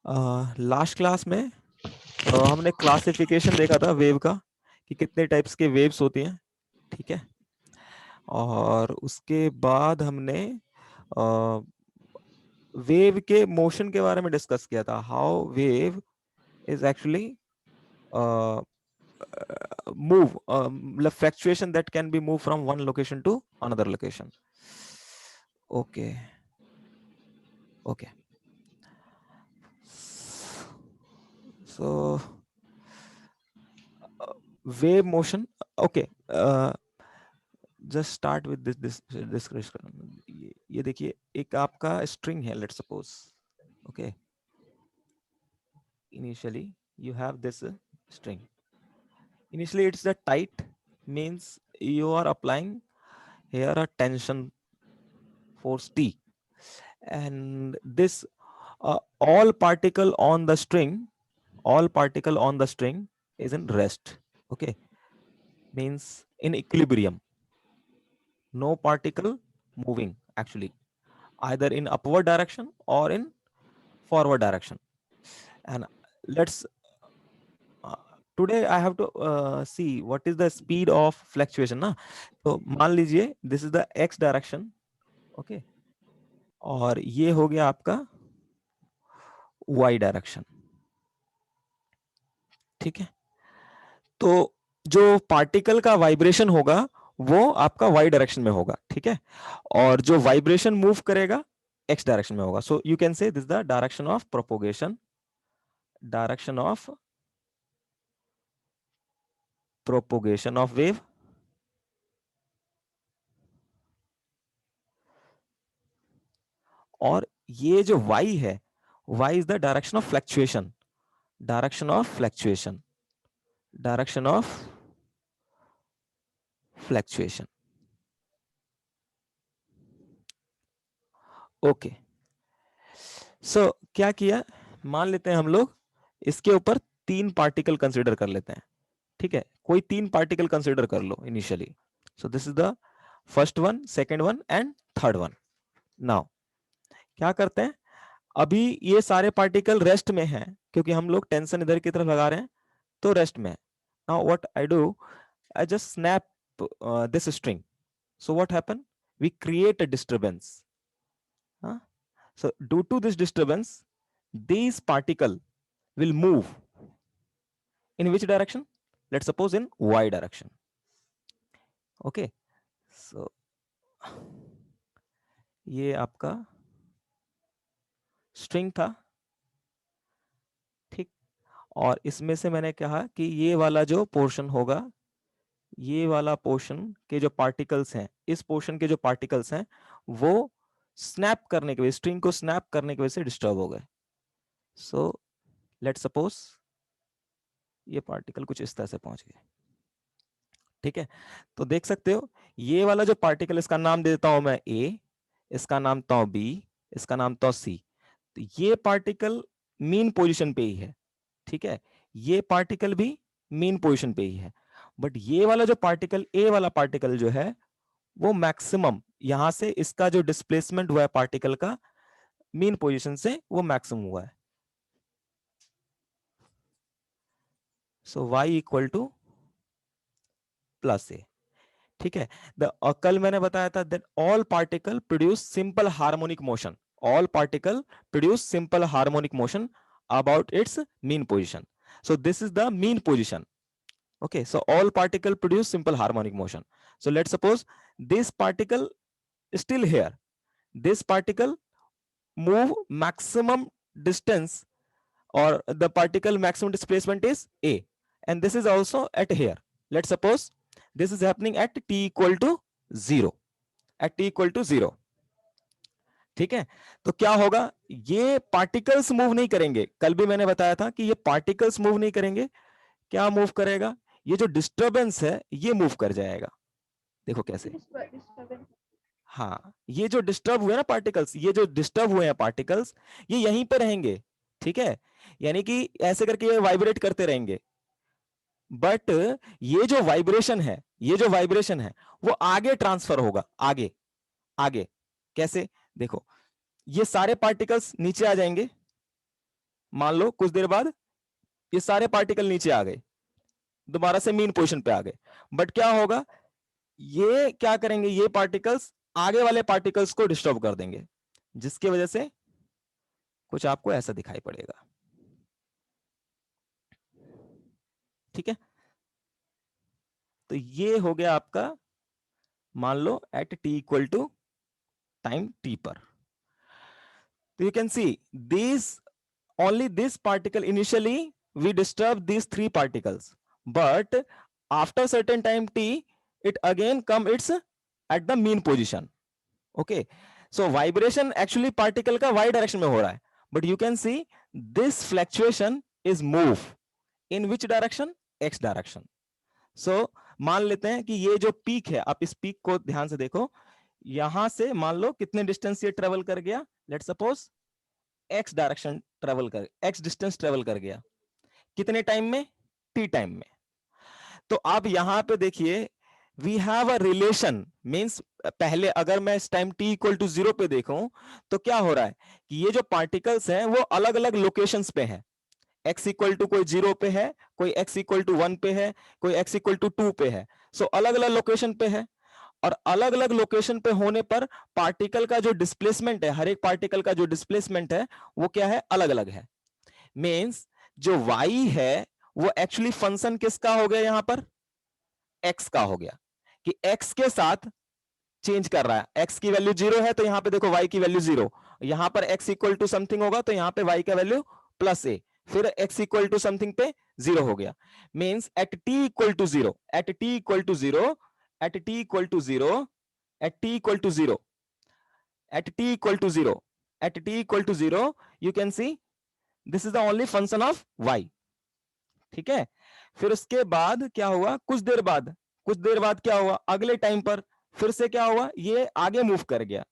Last class में हमने classification देखा था वेव का कि कितने टाइप्स के वेव्स होती हैं, ठीक है। और उसके बाद हमने वेव के मोशन के बारे में डिस्कस किया था, how wave is actually move, मतलब fluctuation that can be move from one location to another location. Okay okay, so wave motion. Okay, just start with this ये देखिए, एक आपका स्ट्रिंग है, let's suppose, okay, initially you have this string. Initially it's the tight, means you are applying here a tension force T, and this all particle on the string, all particle on the string is in rest, okay, means in equilibrium, no particle moving actually, either in upward direction or in forward direction. And let's today I have to see what is the speed of fluctuation ना. तो मान लीजिए this is the x direction, okay, और ये हो गया आपका y direction, ठीक है। तो जो पार्टिकल का वाइब्रेशन होगा वो आपका y डायरेक्शन में होगा, ठीक है, और जो वाइब्रेशन मूव करेगा x डायरेक्शन में होगा. So you can say this the direction of propagation, direction of propagation of wave, और ये जो y है, y is the direction of fluctuation, direction of fluctuation, direction of fluctuation. Okay, so क्या किया, मान लेते हैं हम लोग इसके ऊपर 3 पार्टिकल कंसीडर कर लेते हैं, ठीक है, कोई 3 पार्टिकल कंसीडर कर लो initially. So this is the first one, second one and third one. Now क्या करते हैं, अभी ये सारे पार्टिकल रेस्ट में हैं क्योंकि हम लोग टेंशन इधर की तरफ लगा रहे हैं, तो रेस्ट में. Now what I do, I just snap this string. So what happened? We create a disturbance. Huh? So due to this disturbance, these particle will move in which direction? Let's suppose in y direction. Okay. So ये आपका string था, ठीक, और इसमें से मैंने कहा कि ये वाला जो पोर्शन होगा, ये वाला पोर्शन के जो पार्टिकल्स हैं, इस पोर्शन के जो पार्टिकल्स हैं वो स्नैप करने की वजह, स्ट्रिंग को स्नैप करने की वजह से डिस्टर्ब हो गए. सो लेट सपोज ये पार्टिकल कुछ इस तरह से पहुंच गए, ठीक है. तो देख सकते हो ये वाला जो पार्टिकल, इसका नाम दे देता हूं मैं ए, इसका नाम देता हूं बी, इसका नाम देता हूं सी. तो ये पार्टिकल मीन पोजीशन पे ही है, ठीक है, ये पार्टिकल भी मीन पोजीशन पे ही है, बट ये वाला जो पार्टिकल, ए वाला पार्टिकल जो है, वो मैक्सिमम यहां से इसका जो डिस्प्लेसमेंट हुआ है पार्टिकल का मीन पोजीशन से, वो मैक्सिमम हुआ है. सो y इक्वल टू प्लस ए, ठीक है. कल मैंने बताया था that all particle produce simple harmonic motion, all particle produce simple harmonic motion about it's mean position. So this is the mean position. Okay, so all particle produce simple harmonic motion. So let's suppose this particle is still here, this particle move maximum distance, or the particle maximum displacement is a, and this is also at here. Let's suppose this is happening at t equal to 0, at t equal to 0, ठीक है. तो क्या होगा, ये particles move नहीं करेंगे, कल भी मैंने बताया था कि ये पार्टिकल्स मूव नहीं करेंगे, क्या मूव करेगा, ये जो डिस्टरबेंस है ये मूव कर जाएगा. देखो कैसे, हाँ, ये जो डिस्टर्ब हुए ना पार्टिकल्स, ये जो डिस्टर्ब हुए हैं पार्टिकल्स, ये यहीं पे रहेंगे, ठीक है, यानी कि ऐसे करके ये वाइब्रेट करते रहेंगे, बट ये जो वाइब्रेशन है, ये जो वाइब्रेशन है वो आगे ट्रांसफर होगा, आगे आगे. कैसे, देखो, ये सारे पार्टिकल्स नीचे आ जाएंगे, मान लो कुछ देर बाद ये सारे पार्टिकल नीचे आ गए, दोबारा से मीन पोजीशन पे आ गए, बट क्या होगा, ये क्या करेंगे, ये पार्टिकल्स आगे वाले पार्टिकल्स को डिस्टर्ब कर देंगे, जिसकी वजह से कुछ आपको ऐसा दिखाई पड़ेगा। ठीक है, तो ये हो गया आपका, मान लो at T equal to time T पर। तो you can see this only this particle, initially we disturb these three particles, but after certain time t it again come its at the mean position. Okay, so vibration actually particle का y direction में हो रहा है, but you can see this fluctuation is move in which direction, x direction. So मान लेते हैं कि ये जो पीक है, आप इस पीक को ध्यान से देखो, यहां से मान लो कितने डिस्टेंस ये ट्रेवल कर गया, let's suppose x direction travel कर, x डिस्टेंस ट्रेवल कर गया, कितने टाइम में, t टाइम में। तो आप यहां पे देखिए we have a relation, means पहले अगर मैं इस टाइम t इक्वल टू 0 पे देखूं तो क्या हो रहा है कि ये जो पार्टिकल्स हैं वो अलग अलग लोकेशंस पे है, x इक्वल टू कोई 0 पे है, कोई x इक्वल टू 1 पे है, कोई x इक्वल टू 2 पे है, सो अलग अलग लोकेशन पे है। और अलग अलग लोकेशन पे होने पर पार्टिकल का जो डिस्प्लेसमेंट है, हर एक पार्टिकल का जो डिस्प्लेसमेंट है वो क्या है, अलग अलग है। मींस जो y है वो एक्चुअली फंक्शन किसका हो गया, यहां पर x का हो गया, कि x के साथ चेंज कर रहा है, x की वैल्यू 0 है तो यहां पे देखो y की वैल्यू 0, यहां पर x इक्वल टू समथिंग होगा तो यहां पे y का वैल्यू प्लस a, फिर x इक्वल टू समथिंग पे 0 हो गया। Means at t equal to 0, at t equal to 0, at t equal to 0, at t equal to 0, at t equal to 0, at t equal to 0, you can see this is the only function of y। ठीक है, फिर उसके बाद क्या हुआ, कुछ देर बाद क्या हुआ, अगले टाइम पर फिर से क्या हुआ, ये आगे मूव कर गया।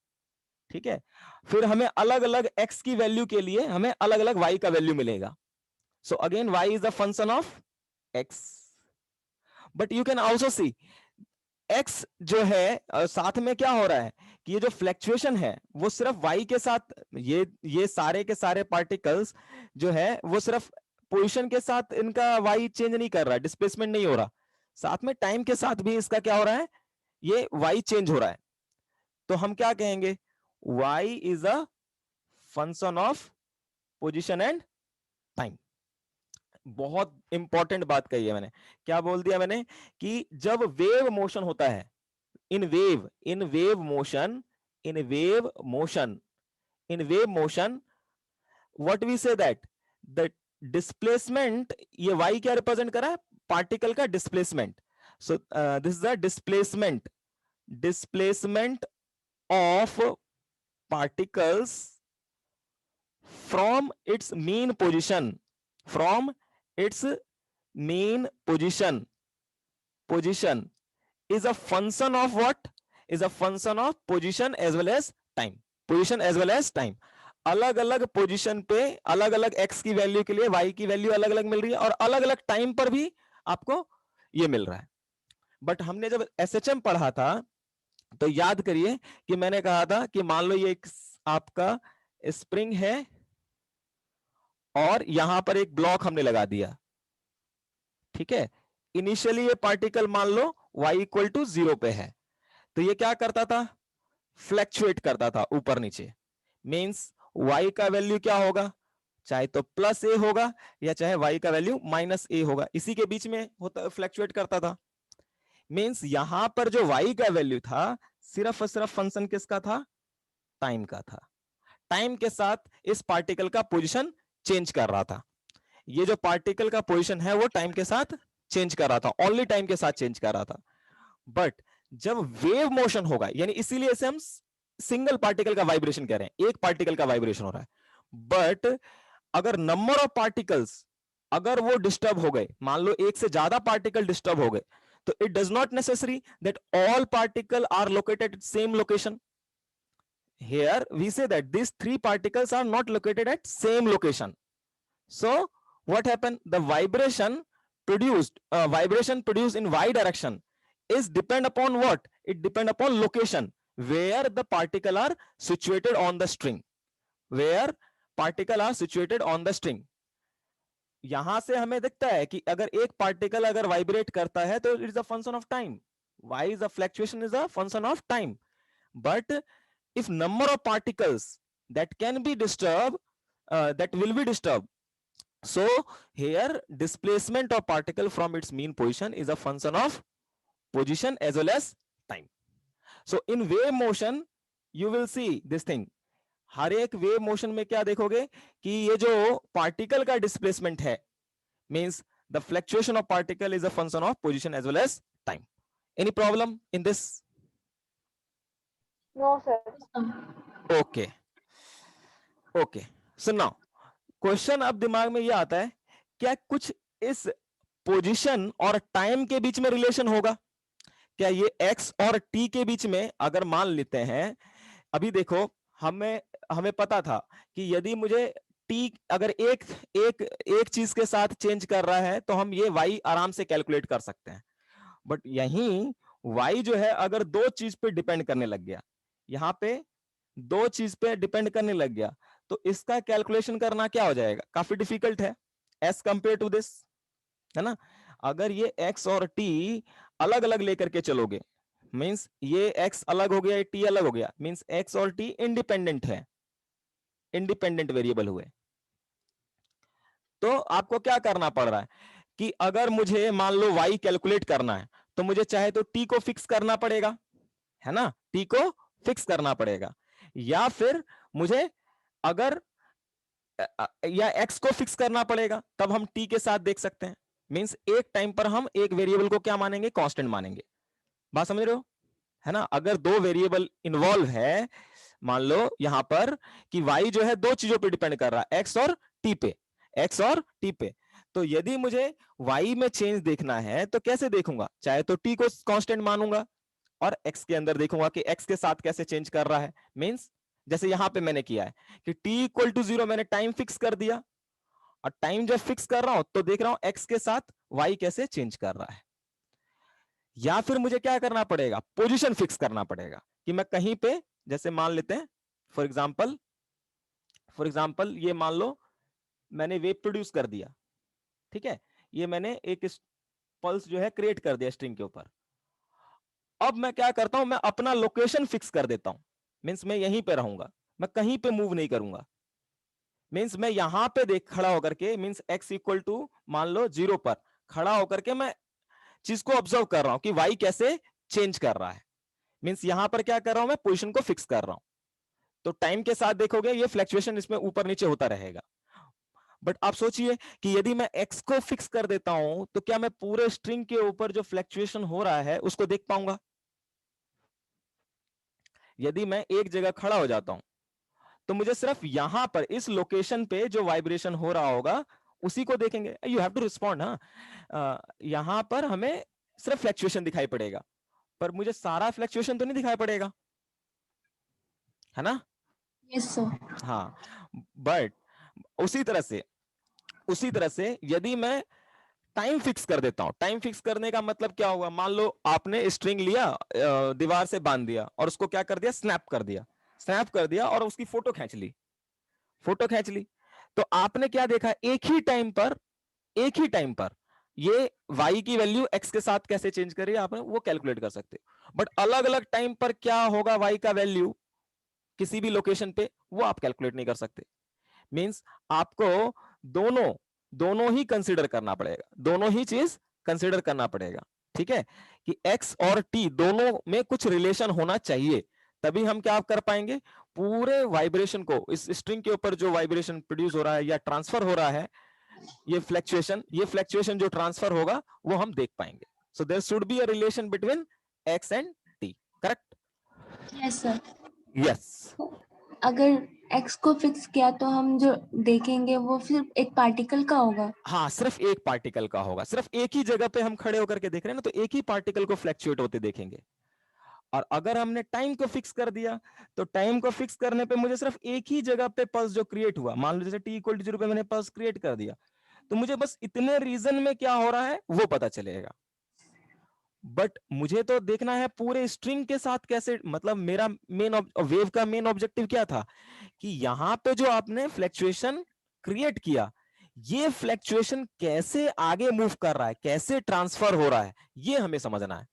ठीक है, फिर हमें अलग अलग x की वैल्यू के लिए हमें अलग अलग y का वैल्यू मिलेगा। So again y is the function of x, but you can also see x जो है साथ में क्या हो रहा है कि ये जो फ्लैक्चुएशन है वो सिर्फ वाई के साथ, ये सारे के सारे पार्टिकल्स जो है वो सिर्फ पोजीशन के साथ इनका वाई चेंज नहीं कर रहा है, डिस्प्लेसमेंट नहीं हो रहा, साथ में टाइम के साथ भी इसका क्या हो रहा है, ये वाई चेंज हो रहा है। तो हम क्या कहेंगे, y is a function of position and time. बहुत इंपॉर्टेंट बात कही है मैंने, क्या बोल दिया मैंने, कि जब वेव मोशन होता है, in wave motion, in wave motion, in wave motion, what we say that the displacement, ये y क्या रिप्रेजेंट कर रहा है, पार्टिकल का displacement. So this is the displacement of particles from its mean position, from its mean position is a function of what, is a function of position as well as time, position as well as time। अलग अलग position पे अलग अलग x की value के लिए y की value अलग अलग मिल रही है और अलग अलग टाइम पर भी आपको ये मिल रहा है। बट हमने जब SHM पढ़ा था तो याद करिए कि मैंने कहा था कि मान लो ये एक आपका स्प्रिंग है और यहां पर एक ब्लॉक हमने लगा दिया। ठीक है, इनिशियली ये पार्टिकल मान लो y इक्वल टू 0 पे है, तो ये क्या करता था, फ्लैक्चुएट करता था ऊपर नीचे। मींस y का वैल्यू क्या होगा, चाहे तो प्लस ए होगा या चाहे y का वैल्यू माइनस ए होगा, इसी के बीच में होता, फ्लैक्चुएट करता था। मींस यहां पर जो y का वैल्यू था सिर्फ और सिर्फ फंक्शन किसका था, टाइम का था। टाइम के साथ इस पार्टिकल का पोजीशन चेंज कर रहा था, ये जो पार्टिकल का पोजीशन है वो टाइम के साथ चेंज कर रहा था, ओनली टाइम के साथ चेंज कर रहा था। बट जब वेव मोशन होगा, यानी इसीलिए इसे हम सिंगल पार्टिकल का वाइब्रेशन कह रहे हैं, एक पार्टिकल का वाइब्रेशन हो रहा है। बट अगर नंबर ऑफ पार्टिकल्स अगर वो डिस्टर्ब हो गए, मान लो एक से ज्यादा पार्टिकल डिस्टर्ब हो गए, तो it does not necessary that all particle are located at same location. Here we say that these three particles are not located at same location. So what happened? The vibration produced in y direction is depend upon what? It depend upon location where the particle are situated on the string. Where particle are situated on the string. यहां से हमें दिखता है कि अगर एक particle अगर vibrate करता है तो it is a function of time, y is a fluctuation is a function of time. But if number of particles that can be disturbed, that will be disturbed, so here displacement of particle from its mean position is a function of position as well as time. So in wave motion you will see this thing. हर एक wave motion में क्या देखोगे कि ये जो particle का displacement है means the fluctuation of particle is a function of position as well as time. Any problem in this? No, sir. Okay okay. So now question अब दिमाग में ये आता है, क्या कुछ इस पोजीशन और टाइम के बीच में रिलेशन होगा? क्या ये एक्स और टी के बीच में अगर मान लेते हैं, अभी देखो हमें हमें पता था कि यदि मुझे टी अगर एक एक एक चीज के साथ चेंज कर रहा है तो हम ये वाई आराम से कैलकुलेट कर सकते हैं. बट यहीं वाई जो है अगर दो चीज पे डिपेंड करने लग गया, यहां पे दो चीज पे डिपेंड करने लग गया, तो इसका कैलकुलेशन करना क्या हो जाएगा, काफी डिफिकल्ट है एज कंपेयर टू दिस, है ना. अगर ये x और t अलग अलग लेकर के चलोगे मींस ये x अलग हो गया, ये t अलग हो गया, मींस x और t इंडिपेंडेंट है, इंडिपेंडेंट वेरिएबल हुए. तो आपको क्या करना पड़ रहा है कि अगर मुझे मान लो y कैलकुलेट करना है तो मुझे चाहे तो t को फिक्स करना पड़ेगा, है ना, t को फिक्स करना पड़ेगा, या फिर मुझे अगर या x को फिक्स करना पड़ेगा, तब हम t के साथ देख सकते हैं. मींस एक टाइम पर हम एक वेरिएबल को क्या मानेंगे, कांस्टेंट मानेंगे. बात समझ रहे हो, है ना. अगर दो वेरिएबल इन्वॉल्व है, मान लो यहां पर कि y जो है दो चीजों पे डिपेंड कर रहा है, x और t पे, x और t पे. तो यदि मुझे y में चेंज देखना है तो कैसे देखूंगा, चाहे तो t को कांस्टेंट मानूंगा और x के अंदर देखूंगा कि x के साथ कैसे चेंज कर रहा है. मींस जैसे यहां पे मैंने किया है कि t इक्वल टू 0 मैंने टाइम फिक्स कर दिया, और टाइम जब फिक्स कर रहा हूं तो देख रहा हूं x के साथ y कैसे चेंज कर रहा है. या फिर मुझे क्या करना पड़ेगा, पोजीशन फिक्स करना पड़ेगा कि मैं कहीं पे, जैसे मान लेते हैं फॉर एग्जांपल ये मान लो मैंने वेव प्रोड्यूस कर दिया, ठीक है, ये मैंने एक पल्स जो है क्रिएट कर दिया स्ट्रिंग के ऊपर. अब मैं क्या करता हूं, मैं अपना लोकेशन फिक्स कर देता हूं, मींस मैं यहीं पे रहूंगा, मैं कहीं पे मूव नहीं करूंगा. मींस मैं यहां पे देख खड़ा होकर के, मींस x इक्वल टू मान लो 0 पर खड़ा होकर के मैं चीज को ऑब्जर्व कर रहा हूं कि y कैसे चेंज कर रहा है. मींस यहां पर क्या कर रहा हूं, मैं पोजीशन को फिक्स कर रहा हूं. तो टाइम के साथ देखोगे ये फ्लक्चुएशन इसमें ऊपर नीचे होता रहेगा. बट आप सोचिए कि यदि मैं x को फिक्स कर देता हूं तो क्या मैं पूरे स्ट्रिंग के ऊपर जो फ्लक्चुएशन हो रहा है उसको देख पाऊंगा? यदि मैं एक जगह खड़ा हो जाता हूं तो मुझे सिर्फ यहां पर इस लोकेशन पे जो वाइब्रेशन हो रहा होगा उसी को देखेंगे. You have to respond. हाँ, यहां पर हमें सिर्फ फ्लक्चुएशन दिखाई पड़ेगा, पर मुझे सारा फ्लक्चुएशन तो नहीं दिखाई पड़ेगा, है ना. Yes, sir. हाँ, बट उसी तरह से यदि मैं टाइम फिक्स कर देता हूं, टाइम फिक्स करने का मतलब क्या होगा, मान लो आपने स्ट्रिंग लिया, दीवार से बांध दिया और उसको क्या कर दिया, स्नैप कर दिया और उसकी फोटो खींच ली. तो आपने क्या देखा, एक ही टाइम पर ये y की वैल्यू x के साथ कैसे चेंज करी आपने वो कैलकुलेट कर सकते हो. बट अलग अलग टाइम पर क्या होगा y का वैल्यू किसी भी लोकेशन पे वो आप कैलकुलेट नहीं कर सकते. मींस आपको दोनों दोनों ही कंसीडर करना पड़ेगा, दोनों ही चीज कंसीडर करना पड़ेगा. ठीक है, कि x और t दोनों में कुछ रिलेशन होना चाहिए, तभी हम क्या कर पाएंगे, पूरे वाइब्रेशन को, इस स्ट्रिंग के ऊपर जो वाइब्रेशन प्रोड्यूस हो रहा है या ट्रांसफर हो रहा है, ये फ्लक्चुएशन जो ट्रांसफर होगा वो हम देख पाएंगे. So there should be a relation between x and t. Correct? Yes, sir. Yes. अगर x को फिक्स किया तो हम जो देखेंगे वो सिर्फ एक पार्टिकल का होगा. हाँ, सिर्फ एक पार्टिकल का होगा, सिर्फ एक ही जगह पे हम खड़े होकर के देख रहे हैं ना, तो एक ही पार्टिकल को फ्लक्चुएट होते देखेंगे. और अगर हमने टाइम को फिक्स कर दिया तो टाइम को फिक्स करने पे मुझे सिर्फ एक ही जगह पे पल्स जो क्रिएट हुआ, मान लो जैसे t इक्वल टू 0 पे मैंने पल्स क्रिएट कर दिया, तो मुझे बस इतने रीजन में क्या हो रहा है वो पता चलेगा. बट मुझे तो देखना है पूरे स्ट्रिंग के साथ कैसे, मतलब मेरा वेव का मेन ऑब्जेक्टिव क्या था कि यहां पे जो आपने फ्लक्चुएशन क्रिएट किया ये फ्लैक्चुएशन कैसे आगे मूव कर रहा है, कैसे ट्रांसफर हो रहा है, ये हमें समझना है।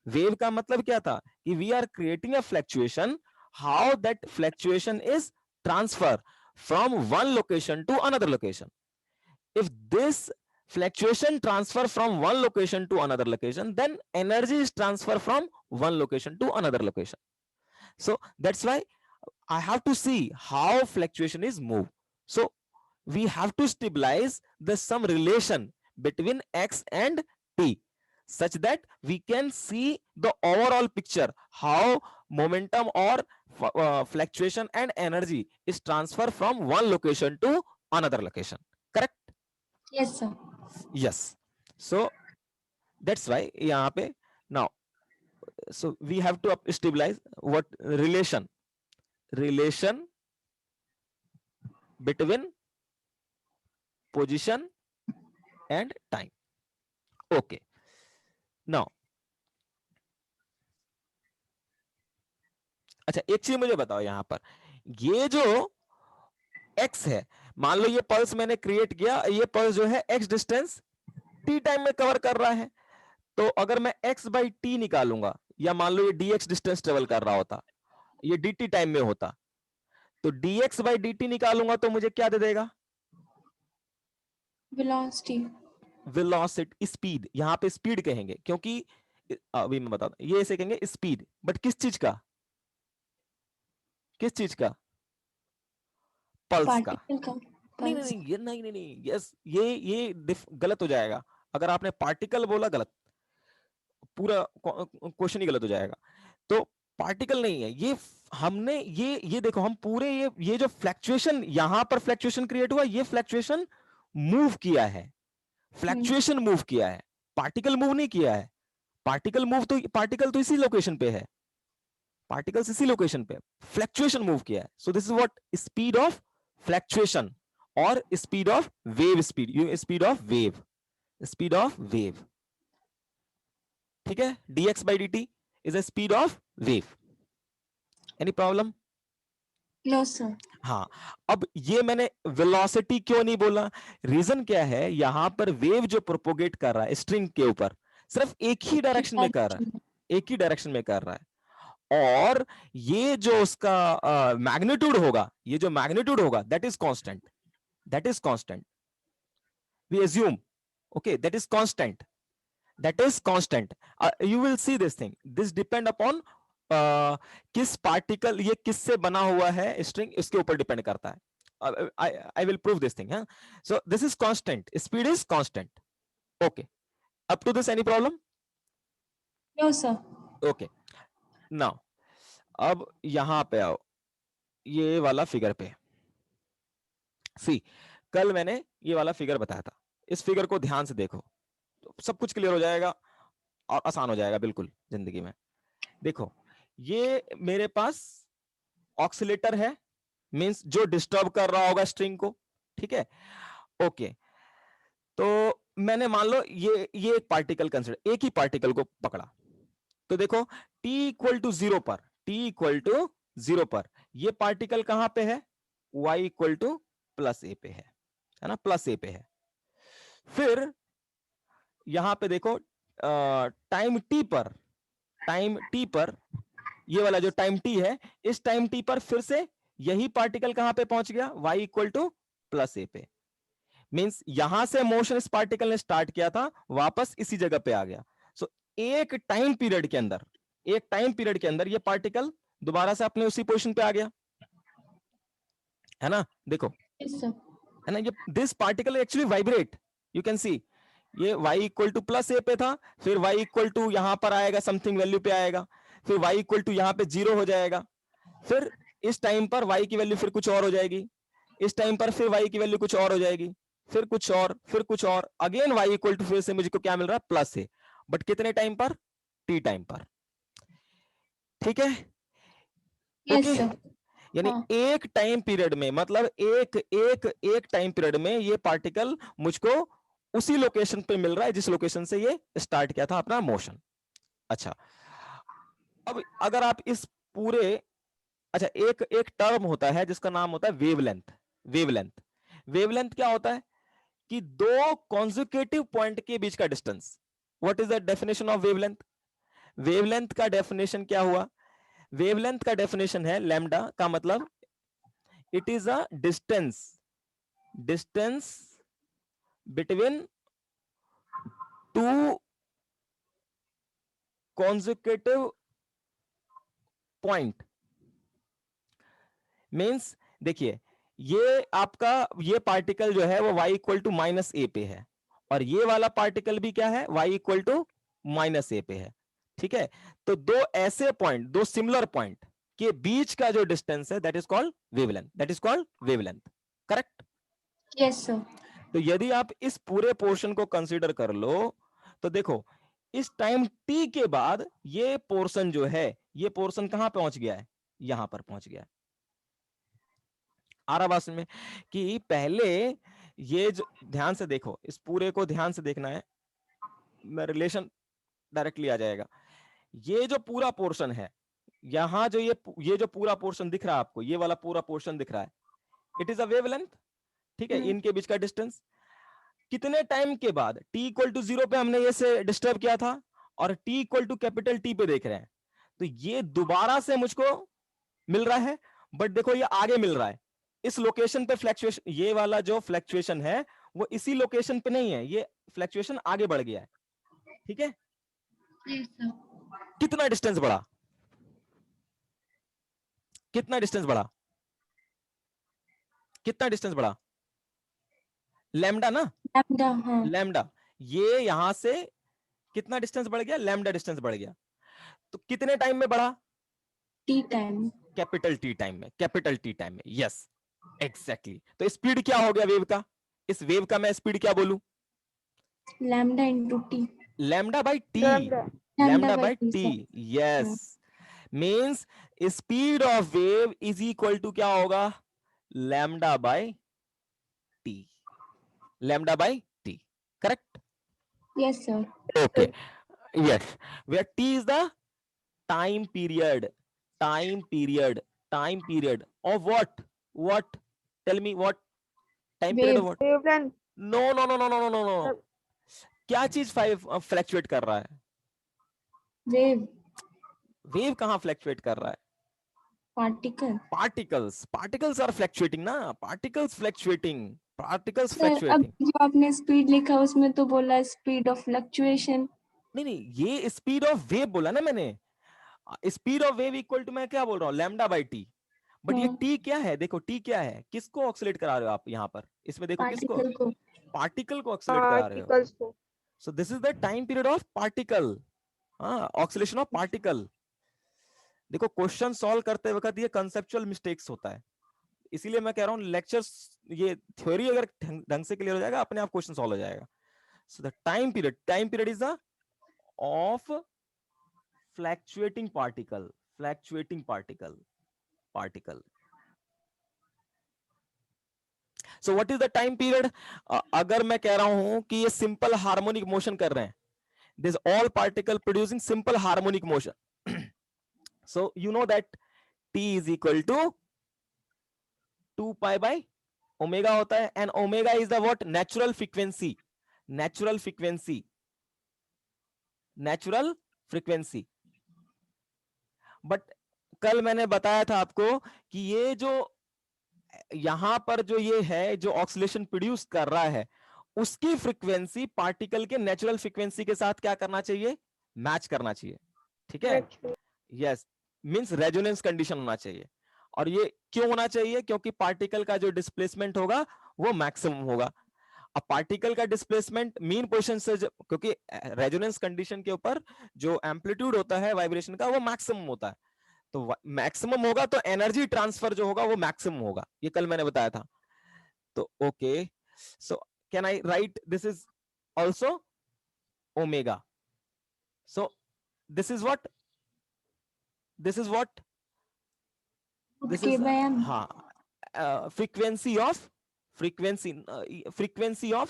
वेव का मतलब क्या था कि we are creating a fluctuation, how that fluctuation is transfer from one location to another location. If this fluctuation transfer from one location to another location, then energy is transferred from one location to another location. So that's why I have to see how fluctuation is moved. So we have to stabilize the some relation between x and t, such that we can see the overall picture, how momentum or fluctuation and energy is transferred from one location to another location. Correct? Yes sir. Yes. So that's why यहाँ पे now, so we have to stabilize what relation between position and time. Okay. Now, अच्छा एक चीज मुझे बताओ यहाँ पर, ये जो x है, मान लो ये पल्स मैंने क्रिएट किया, ये पल्स जो है x डिस्टेंस t टाइम में कवर कर रहा है, तो अगर मैं x बाई टी निकालूंगा, या मान लो ये dx डिस्टेंस ट्रेवल कर रहा होता, ये dt टाइम में होता, तो dx बाई dt निकालूंगा तो मुझे क्या दे देगा? वेलोसिटी। वेलोसिटी, स्पीड, यहां पे स्पीड कहेंगे क्योंकि अभी मैं बताता हूं, ये ऐसे कहेंगे स्पीड, बट किस चीज का, किस चीज का? पल्स का। पार्टिकल का। नहीं नहीं पल्स। नहीं, ये नहीं नहीं नहीं, यस, ये गलत हो जाएगा। अगर आपने पार्टिकल बोला, गलत, पूरा क्वेश्चन ही गलत हो जाएगा। तो पार्टिकल नहीं है ये, हमने ये देखो, हम पूरे ये जो फ्लैक्चुएशन, यहां पर फ्लैक्चुएशन क्रिएट हुआ, ये फ्लैक्चुएशन मूव किया है, फ्लैक्चुएशन मूव किया है, पार्टिकल मूव नहीं किया है। पार्टिकल तो इसी लोकेशन पे है, पार्टिकल्स इसी लोकेशन पे, फ्लैक्चुएशन मूव किया है। So this is what speed of fluctuation, और speed of wave, speed of wave, speed of wave. ठीक है, dx by dt is a speed of wave. Any problem? No sir. हाँ। अब ये मैंने वेलोसिटी क्यों नहीं बोला, रीजन क्या है, यहां पर वेव जो प्रोपोगेट कर रहा है स्ट्रिंग के ऊपर, सिर्फ एक ही डायरेक्शन में कर रहा है, एक ही डायरेक्शन में कर रहा है, और ये जो उसका मैग्नीट्यूड होगा, ये जो मैग्नीट्यूड होगा, that is constant, that is constant, we assume, okay, that is constant, that is constant. You will see this thing, this depend upon किस पार्टिकल, ये किससे बना हुआ है स्ट्रिंग, इसके ऊपर डिपेंड करता है। I will prove this thing. So this is constant, speed is constant. Okay, up to this any problem? No sir. Okay, now अब यहां पे आओ, ये वाला फिगर पे सी, कल मैंने ये वाला फिगर बताया था, इस फिगर को ध्यान से देखो तो सब कुछ क्लियर हो जाएगा और आसान हो जाएगा बिल्कुल जिंदगी में। देखो, ये मेरे पास ऑक्सीलेटर है, मींस जो डिस्टर्ब कर रहा होगा स्ट्रिंग को, ठीक है, ओके। तो मैंने मान लो ये एक पार्टिकल कंसिडर, एक ही पार्टिकल को पकड़ा, तो देखो t इक्वल टू जीरो पर, t इक्वल टू जीरो पर ये पार्टिकल कहां पे है, y इक्वल टू प्लस ए पे है ना, प्लस ए पे है। फिर यहां पे देखो टाइम t पर, टाइम t पर, ये वाला जो टाइम t है, इस टाइम t पर फिर से यही पार्टिकल कहां पे पहुंच गया, y इक्वल टू प्लस ए पे। मींस यहां से मोशन इस पार्टिकल ने स्टार्ट किया था, वापस इसी जगह पे आ गया। सो एक टाइम पीरियड के अंदर, एक टाइम पीरियड के अंदर ये पार्टिकल दोबारा से अपने उसी पोजीशन पे आ गया, है ना, देखो, यस सर। है ना, ये this particle actually vibrate, you can सी, ये y इक्वल टू प्लस ए पे था, फिर y इक्वल टू यहां पर आएगा, समथिंग वैल्यू पे आएगा, फिर y इक्वल टू यहां पे जीरो हो जाएगा, फिर इस टाइम पर y की वैल्यू फिर कुछ और हो जाएगी, इस टाइम पर फिर y की वैल्यू कुछ और हो जाएगी, फिर कुछ और, फिर कुछ और, अगेन y इक्वल टू फिर से मुझको क्या मिल रहा है, प्लस ए, बट कितने टाइम पर, t टाइम पर। ठीक है, यस ओके, सर। यानी हाँ। एक टाइम पीरियड में, मतलब एक टाइम पीरियड में ये पार्टिकल मुझको उसी लोकेशन पे मिल रहा है जिस लोकेशन से ये स्टार्ट किया था अपना मोशन। अच्छा, अब अगर आप इस पूरे, अच्छा, एक एक टर्म होता है जिसका नाम होता है वेवलेंथ। वेवलेंथ, वेवलेंथ क्या होता है, कि दो कॉन्जिक्यूटिव पॉइंट के बीच का distance. What is the definition of wavelength? Wavelength का डेफिनेशन क्या हुआ? वेवलेंथ का डेफिनेशन है लैम्डा का मतलब it is a distance between two consecutive point. Means देखिए, ये आपका ये पार्टिकल जो है वो y इक्वल टू माइनस ए पे है, और ये वाला पार्टिकल भी क्या है, y इक्वल टू माइनस ए पे है। ठीक है, तो दो ऐसे पॉइंट, दो सिमिलर पॉइंट के बीच का जो डिस्टेंस है that is called wavelength, that is called wavelength. Correct? Yes sir. तो यदि आप इस पूरे पोर्शन को कंसीडर कर लो तो देखो, इस टाइम t के बाद ये पोर्शन जो है, ये पोर्शन कहां पहुंच गया है, यहां पर पहुंच गया है। आ रहा बात में कि पहले ये जो, ध्यान से देखो, इस पूरे को ध्यान से देखना है, मैं रिलेशन डायरेक्टली आ जाएगा। ये जो पूरा पोर्शन है, यहां जो ये जो पूरा पोर्शन दिख रहा है आपको, ये वाला पूरा पोर्शन दिख रहा है, इट इज अ वेवलेंथ। ठीक है, इनके बीच का डिस्टेंस कितने टाइम के बाद, t इक्वल टू 0 पे हमने ये से डिस्टर्ब किया था, और t equal to capital T पे देख रहे हैं, तो ये दोबारा से मुझको मिल रहा है, बट देखो ये आगे मिल रहा है, इस लोकेशन पे फ्लैक्चुएशन, ये वाला जो फ्लैक्चुएशन है वो इसी लोकेशन पे नहीं है, ये फ्लैक्चुएशन आगे बढ़ गया है। ठीक है, यस सर। कितना डिस्टेंस बढ़ा, कितना डिस्टेंस बढ़ा, कितना डिस्टेंस बढ़ा, लैम्डा ना, लैम्डा, हाँ। लैम्डा, ये यहां से कितना डिस्टेंस बढ़ गया, लैम्डा डिस्टेंस बढ़ गया, तो कितने टाइम में बढ़ा, T time. Capital T time में, कैपिटल टी टाइम में, यस एग्जैक्टली। तो स्पीड क्या हो गया वेव का, इस वेव का मैं स्पीड क्या बोलूं, lambda into T. Lambda by T, lambda lambda by by T T, sir. Yes. Means speed of wave is equal to क्या होगा, lambda by T, lambda by T. Correct? Yes sir. Okay, yes, where T is the time period, time period, time period of what, tell me what, time period of wave. What, no no no no no no no no, क्या चीज five fluctuate कर रहा है, wave. Wave कहां fluctuate कर रहा है, particle. Particles, particles are fluctuating ना, पार्टिकल्स फ्लैक्चुएटिंग, पार्टिकल्स सर अब फ्लैक्चुएटिंग। जो आपने स्पीड लिखा उसमें तो बोला स्पीड ऑफ फ्लक्चुएशन। नहीं नहीं, ये स्पीड ऑफ वेव बोला ना मैंने, speed of wave equal to मैं क्या बोल रहा हूं, लैम्डा बाई टी। बट ये टी क्या है, देखो टी क्या है, किसको ऑक्सीलेट करा रहे हो आप यहां पर, इसमें देखो किसको, पार्टिकल को। पार्टिकल को ऑक्सीलेट करा रहे हो। सो this is the time period of particle, oscillation of particle. देखो क्वेश्चन सॉल्व करते वक्त ये कंसेप्चुअल मिस्टेक्स होता है, इसीलिए मैं कह रहा हूं लेक्चर्स, ये थ्योरी अगर ढंग से क्लियर हो जाएगा अपने आप क्वेश्चन सॉल्व हो जाएगा। So the time period is the of fluctuating particle, fluctuating particle. So what is the time period, अगर मैं कह रहा हूं कि ये सिंपल हार्मोनिक मोशन कर रहे हैं, this all particle producing simple harmonic motion, so you know that t is equal to 2 pi by omega होता है, and omega is the what, natural frequency, natural frequency, natural frequency. But कल मैंने बताया था आपको कि ये जो यहां पर जो ये है जो ऑक्सीलेशन प्रोड्यूस कर रहा है, उसकी फ्रीक्वेंसी पार्टिकल के नेचुरल फ्रीक्वेंसी के साथ क्या करना चाहिए, मैच करना चाहिए। ठीक है, यस, मींस रेजोनेंस कंडीशन होना चाहिए। और ये क्यों होना चाहिए, क्योंकि पार्टिकल का जो डिस्प्लेसमेंट होगा वो मैक्सिमम होगा। अब पार्टिकल का डिस्प्लेसमेंट मीन पोजीशन से क्योंकि रेजोनेंस कंडीशन के ऊपर जो एम्पलीट्यूड होता है वाइब्रेशन का वो मैक्सिमम होता है, तो मैक्सिमम होगा तो एनर्जी ट्रांसफर जो होगा वो मैक्सिमम होगा, ये कल मैंने बताया था। तो okay, so can I right this is also omega, so this is what, this is what, this के इज, बाय एम। हाँ, frequency of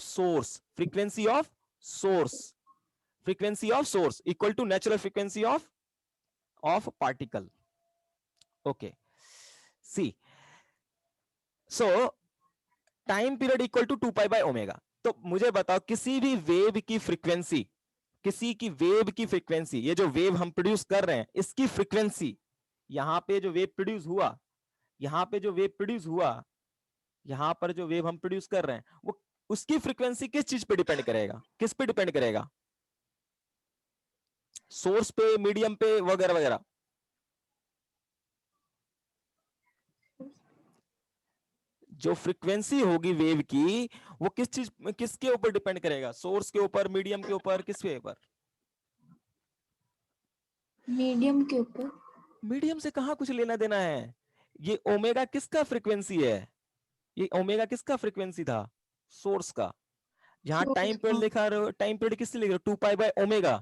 source, frequency of source equal to natural frequency of particle. Okay, see, so time period equal to 2 pi by omega. तो मुझे बताओ किसी भी wave की frequency, किसी की वेव की फ्रीक्वेंसी, ये जो वेव हम प्रोड्यूस कर रहे हैं इसकी फ्रीक्वेंसी, यहां पे जो वेव प्रोड्यूस हुआ, यहां पे जो वेव प्रोड्यूस हुआ, यहां पर जो वेव हम प्रोड्यूस कर रहे हैं वो, उसकी फ्रीक्वेंसी किस चीज पे डिपेंड करेगा, किस पे डिपेंड करेगा? सोर्स पे, मीडियम पे, वगैरह वगैरह। जो फ्रीक्वेंसी होगी वेव की वो किस चीज, किसके ऊपर डिपेंड करेगा? सोर्स के ऊपर, मीडियम के ऊपर, किसके ऊपर? मीडियम के ऊपर। मीडियम से कहां कुछ लेना देना है? ये ओमेगा किसका फ्रीक्वेंसी है? ये ओमेगा किसका फ्रीक्वेंसी था? सोर्स का। जहां सोर्स टाइम पीरियड का। लिखा रहे हो, टाइम पीरियड किससे लिख रहे हो? 2 पाई बाय ओमेगा।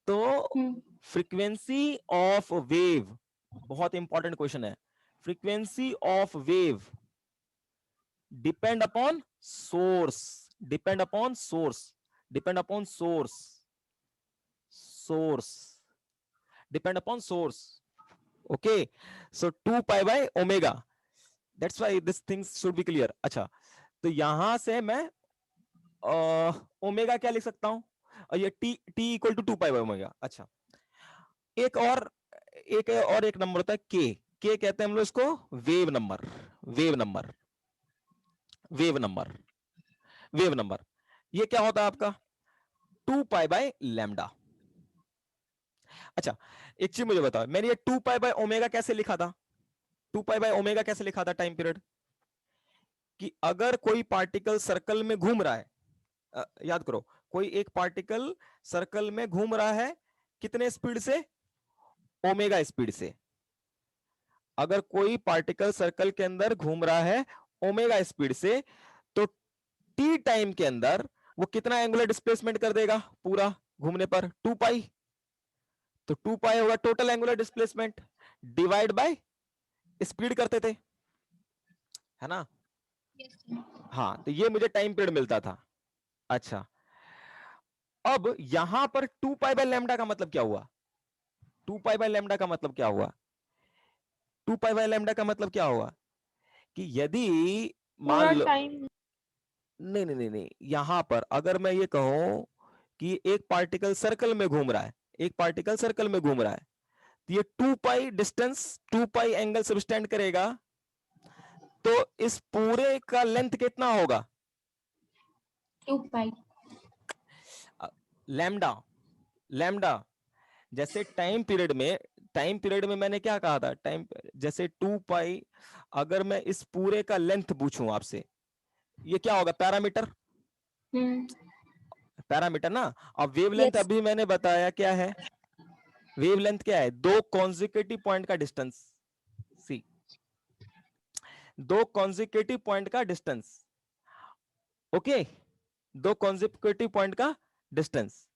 तो हम्म। फ्रीक्वेंसी ऑफ वेव, बहुत इंपॉर्टेंट क्वेश्चन है, frequency of wave depend upon source, depend upon source, depend upon source, source, depend upon source. Okay, so 2 pi by omega, that's why this things should be clear. अच्छा, तो यहां से मैं omega क्या लिख सकता हूं? और ये T, T equal to 2 pi by omega. अच्छा, एक और, एक नंबर होता है के, के कहते हैं हम लोग इसको wave number, wave number, wave number, wave number. ये क्या होता है आपका? 2 पाई बाय लैम्डा। अच्छा, एक चीज मुझे बताओ, मैंने ये 2 पाई बाय ओमेगा कैसे लिखा था? 2 पाई बाय ओमेगा कैसे लिखा था टाइम पीरियड? कि अगर कोई पार्टिकल सर्कल में घूम रहा है, याद करो, कोई एक पार्टिकल सर्कल में घूम रहा है, कितने स्पीड से? ओमेगा स्पीड से। अगर कोई पार्टिकल सर्कल के अंदर घूम रहा है ओमेगा स्पीड से, तो टी टाइम के अंदर वो कितना एंगुलर डिस्प्लेसमेंट कर देगा पूरा घूमने पर? 2 पाई। तो 2 पाई होगा total angular displacement, divide by speed करते थे, है ना? हाँ, तो ये मुझे टाइम पीरियड मिलता था। अच्छा, अब यहां पर 2 पाई बाय लैम्डा का मतलब क्या हुआ? 2 पाई बाय लैम्डा का मतलब क्या हुआ? 2 पाई बाय लैम्डा का मतलब क्या हुआ? कि यदि मान पूरा लो, टाइम। नहीं नहीं नहीं नहीं, यहां पर अगर मैं ये कहूं कि एक पार्टिकल सर्कल में घूम रहा है, एक पार्टिकल सर्कल में घूम रहा है, तो ये 2 pi distance, 2 pi angle subtend करेगा, तो इस पूरे का लेंथ कितना होगा? 2 पाई। Lambda, lambda. जैसे टाइम पीरियड में, टाइम पीरियड में मैंने क्या कहा था? टाइम, जैसे 2 पाई, अगर मैं इस पूरे का लेंथ पूछूं आपसे, ये क्या होगा? पैरामीटर, हम्म। पैरामीटर ना। अब वेवलेंथ यस। अभी मैंने बताया क्या है? वेवलेंथ क्या है? दो कॉन्जिक्यूटिव पॉइंट का डिस्टेंस, सी, दो कॉन्जिक्यूटिव पॉइंट का डिस्टेंस। ओके, दो कॉन्जिक्यूटिव पॉइंट का डिस्टेंस,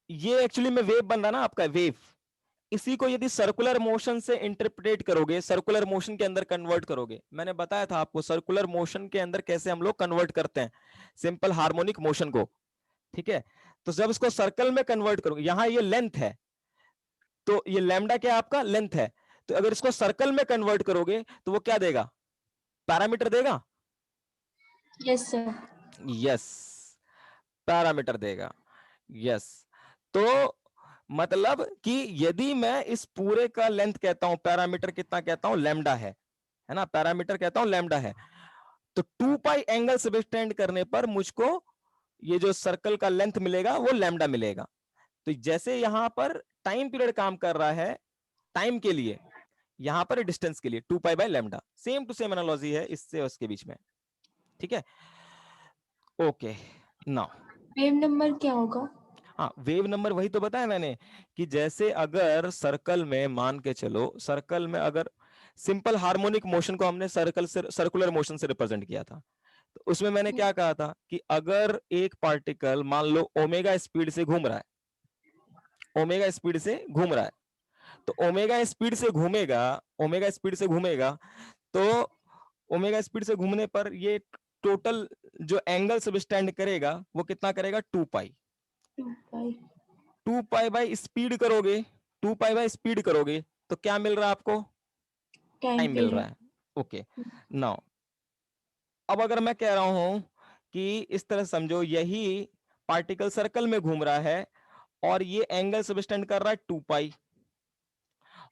ये एक्चुअली में वेव बन रहा ना आपका, वेव। इसी को यदि सर्कुलर मोशन से इंटरप्रेट करोगे, सर्कुलर मोशन के अंदर कन्वर्ट करोगे, मैंने बताया था आपको सर्कुलर मोशन के अंदर कैसे हम लोग कन्वर्ट करते हैं सिंपल हार्मोनिक मोशन को, ठीक है? तो जब इसको सर्कल में कन्वर्ट करोगे, यहां ये लेंथ है, तो ये लैम्डा क्या आपका? लेंथ है। तो अगर इसको सर्कल में कन्वर्ट करोगे तो वो क्या देगा? पैरामीटर देगा। Yes sir. यस, पैरामीटर देगा। यस, तो मतलब कि यदि मैं इस पूरे का लेंथ कहता हूं, पैरामीटर कितना कहता हूं? लैम्डा है ना? पैरामीटर कहता हूं लैम्डा है। तो 2 पाई एंगल सबटेंड करने पर मुझको ये जो सर्कल का लेंथ मिलेगा वो लैम्डा मिलेगा। तो जैसे यहां पर टाइम पीरियड काम कर रहा है टाइम के लिए, यहां पर डिस्टेंस के लिए 2 pi by lambda, same to same analogy है इससे उसके बीच में, ठीक है? ओके, नाउ, वेव नंबर क्या होगा? हाँ, वेव नंबर वही तो बताया मैंने, कि जैसे अगर सर्कल में, मान के चलो सर्कल में अगर सिंपल हार्मोनिक मोशन को हमने सर्कल से, सर्कुलर मोशन से रिप्रेजेंट किया था, तो उसमें मैंने क्या कहा था कि अगर एक पार्टिकल मान लो ओमेगा स्पीड से घूम रहा है, ओमेगा स्पीड से घूम रहा है, तो ओमेगा स्पीड से घूमेगा, ओमेगा स्पीड से घूमेगा, तो ओमेगा स्पीड से घूमने पर ये टोटल जो एंगल सबस्टेंड करेगा वो कितना करेगा? 2 पाई। 2 पाई। 2 पाई बाय स्पीड करोगे, 2 पाई बाय स्पीड करोगे तो क्या मिल रहा है आपको? टाइम टाइम मिल रहा पीरियड। है। ओके, नाउ अब अगर मैं कह रहा हूं कि इस तरह समझो, यही पार्टिकल सर्कल में घूम रहा है और ये एंगल सबटेंड कर रहा है 2 पाई,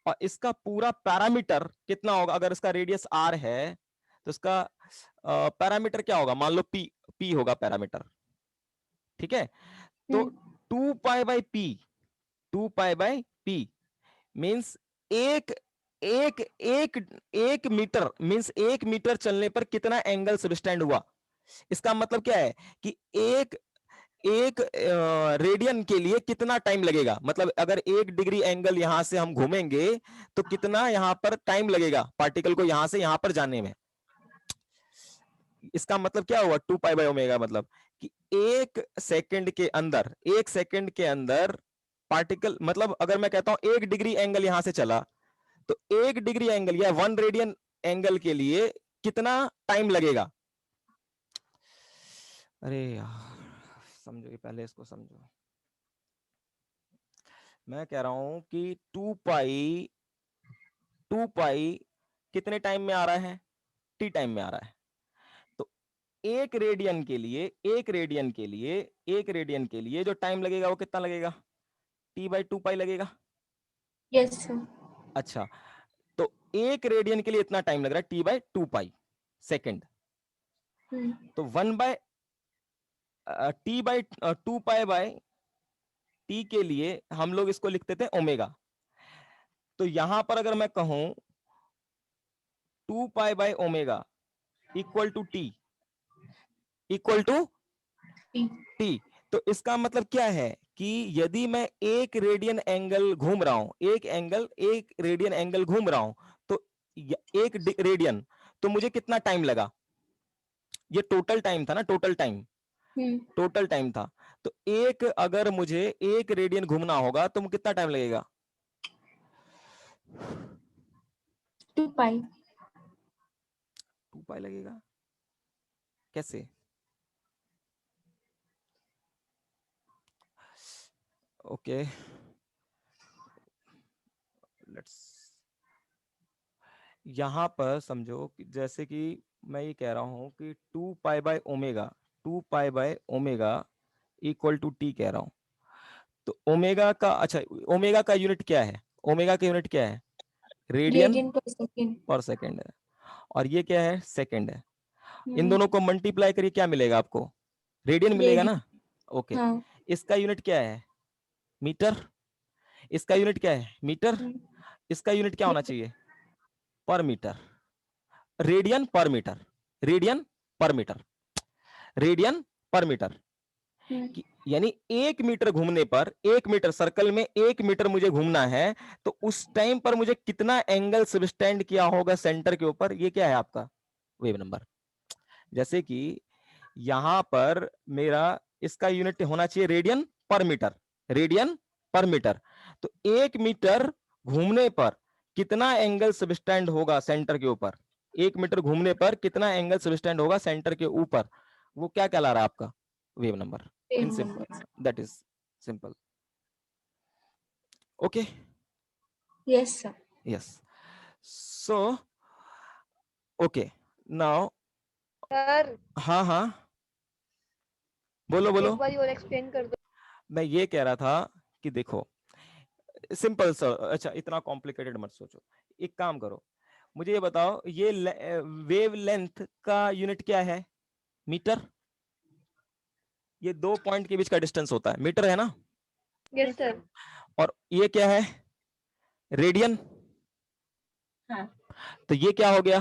और इसका पूरा पैरामीटर कितना होगा? अगर इसका रेडियस r है तो इसका पैरामीटर क्या होगा? मान लो p होगा पैरामीटर, ठीक है? तो 2 pi by P, 2 pi by P means एक एक एक एक मीटर, मीन्स 1 मीटर चलने पर कितना एंगल सबटेंड हुआ। इसका मतलब क्या है कि एक एक रेडियन के लिए कितना टाइम लगेगा, मतलब अगर 1 डिग्री एंगल यहां से हम घूमेंगे तो कितना यहां पर टाइम लगेगा पार्टिकल को यहां से यहां पर जाने में। इसका मतलब क्या हुआ 2 पाई बाई ओमेगा, मतलब कि 1 सेकंड के अंदर, 1 सेकंड के अंदर पार्टिकल, मतलब अगर मैं कहता हूं 1 डिग्री एंगल यहां से चला, तो 1 डिग्री एंगल या 1 रेडियन एंगल के लिए कितना टाइम लगेगा। अरे यार समझो, ये पहले इसको समझो। मैं कह रहा हूं कि 2 पाई कितने टाइम में आ रहा है? टी टाइम में आ रहा है। तो 1 रेडियन के लिए जो टाइम लगेगा वो कितना लगेगा? T/2 पाई लगेगा। Yes sir. अच्छा, तो 1 रेडियन के लिए इतना टाइम लग रहा है T/2 पाई सेकेंड। तो 1/T/2 पाई बाई टी के लिए हम लोग इसको लिखते थे ओमेगा। तो यहां पर अगर मैं कहूं 2 pi by omega equal to T, equal to T, तो इसका मतलब क्या है कि यदि मैं 1 रेडियन एंगल घूम रहा हूं, 1 रेडियन एंगल घूम रहा हूं, तो 1 रेडियन, तो मुझे कितना टाइम लगा? ये टोटल टाइम था ना, टोटल टाइम था। तो अगर मुझे 1 रेडियन घूमना होगा तो कितना टाइम लगेगा? 2 पाई। 2 पाई लगेगा। कैसे? ओके, लेट्स, यहां पर समझो कि जैसे कि मैं ये कह रहा हूं कि 2 pi by omega equal to T कह रहा हूं। तो ओमेगा का, अच्छा, ओमेगा का यूनिट क्या है? ओमेगा का यूनिट क्या है? रेडियन रेडियन पर सेकेंड। पर सेकेंड है, और ये क्या है? सेकेंड है। इन दोनों को मल्टीप्लाई करिए, क्या मिलेगा आपको? रेडियन मिलेगा ना। रेडियन। ओके, हाँ। इसका यूनिट क्या है? मीटर। इसका यूनिट क्या है? मीटर। इसका यूनिट क्या होना चाहिए? पर मीटर। रेडियन पर मीटर, रेडियन पर मीटर, रेडियन पर मीटर। यानी 1 मीटर घूमने पर, 1 मीटर सर्कल में 1 मीटर मुझे घूमना है, तो उस टाइम पर मुझे कितना एंगल सबटेंड किया होगा सेंटर के ऊपर? ये क्या है आपका वेव नंबर। जैसे कि यहां पर मेरा इसका यूनिट होना चाहिए रेडियन पर मीटर, रेडियन पर मीटर। तो 1 मीटर घूमने पर कितना एंगल सबटेंड होगा सेंटर के ऊपर? 1 मीटर घूमने पर कितना एंगल सबटेंड होगा सेंटर के ऊपर? वो क्या कहला रहा है आपका? Wave number. In wave simple, number. That is simple. Okay, yes sir. Yes, so okay, now, sir हाँ हाँ, बोलो बोलो। एक बार और एक्सप्लेन कर दो। मैं ये कह रहा था कि देखो, सिंपल सा, अच्छा इतना कॉम्प्लिकेटेड मत सोचो। एक काम करो, मुझे ये बताओ, ये वेव लेंथ का यूनिट क्या है? मीटर। ये 2 पॉइंट के बीच का डिस्टेंस होता है, मीटर है ना। Yes sir. और ये क्या है? रेडियन। हाँ। तो ये क्या हो गया?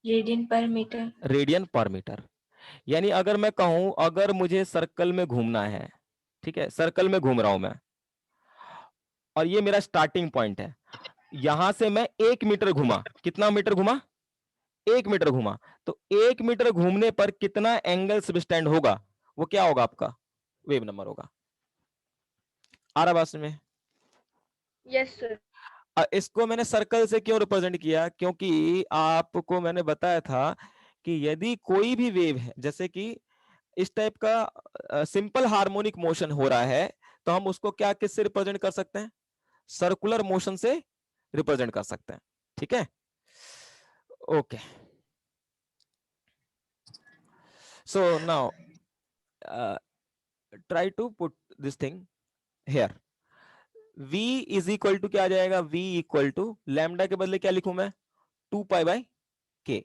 रेडियन पर मीटर। रेडियन पर मीटर। यानी अगर मैं कहूं, अगर मुझे सर्कल में घूमना है, ठीक है, सर्कल में घूम रहा हूं मैं, और ये मेरा स्टार्टिंग पॉइंट है, यहां से मैं 1 मीटर घुमा, कितना मीटर घुमा? 1 मीटर घुमा। तो 1 मीटर घूमने पर कितना एंगल सबटेंड होगा? वो क्या होगा आपका? वेव नंबर होगा। आ रहा बात में? Yes sir. इसको मैंने सर्कल से क्यों रिप्रेजेंट किया? क्योंकि आपको मैंने बताया था कि यदि कोई भी वेव है, जैसे कि इस टाइप का सिंपल हार्मोनिक मोशन हो रहा है, तो हम उसको क्या, किससे रिप्रेजेंट कर सकते हैं? सर्कुलर मोशन से रिप्रेजेंट कर सकते हैं। ठीक है, okay. So now try to put this thing here. v is equal to क्या आ जाएगा? v equal to लैम्डा के बदले क्या लिखूं मैं? 2 पाई बाय k,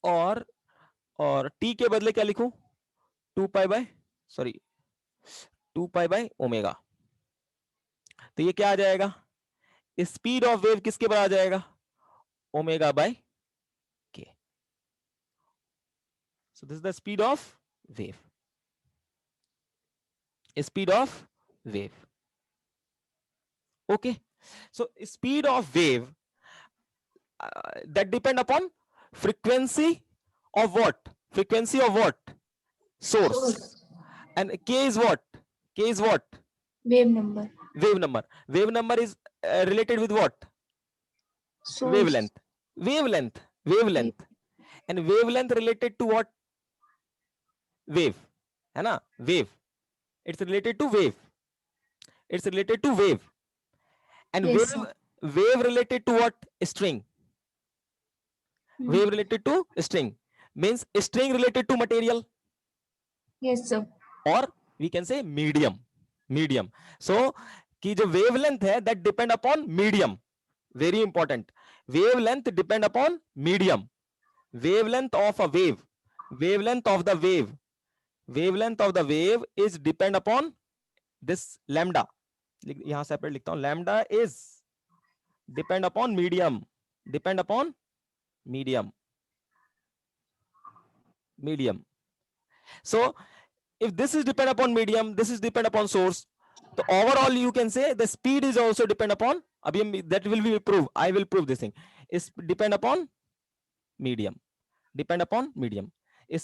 और t के बदले क्या लिखूं? 2 pi bye 2 pi by omega. तो ये क्या आ जाएगा? स्पीड ऑफ वेव किसके बराबर आ जाएगा? ओमेगा बाय के। सो this is the speed of wave, speed of wave. Okay, so speed of wave that depend upon frequency of what? Frequency of what? Source. And k is what? K is what? Wave number. Wave number. Wave number is related with what? Source. Wavelength. Wavelength. Wavelength. And wavelength related to what? Wave. है ना? Wave. It's related to wave. It's related to wave. And Yes, wave related to what? String. Wave Hmm. related to string means string related to material, Yes, sir. or we can say medium. So कि जो wavelength है that depend upon medium, very important. Wavelength depend upon medium. Wavelength of a wave, wavelength of the wave is depend upon this lambda. यहां separate लिखता हूं, lambda is depend upon medium, medium. So if this is depend upon medium, this is depend upon source, so overall you can say the speed is also depend upon, that will be prove, I will prove this thing, is depend upon medium,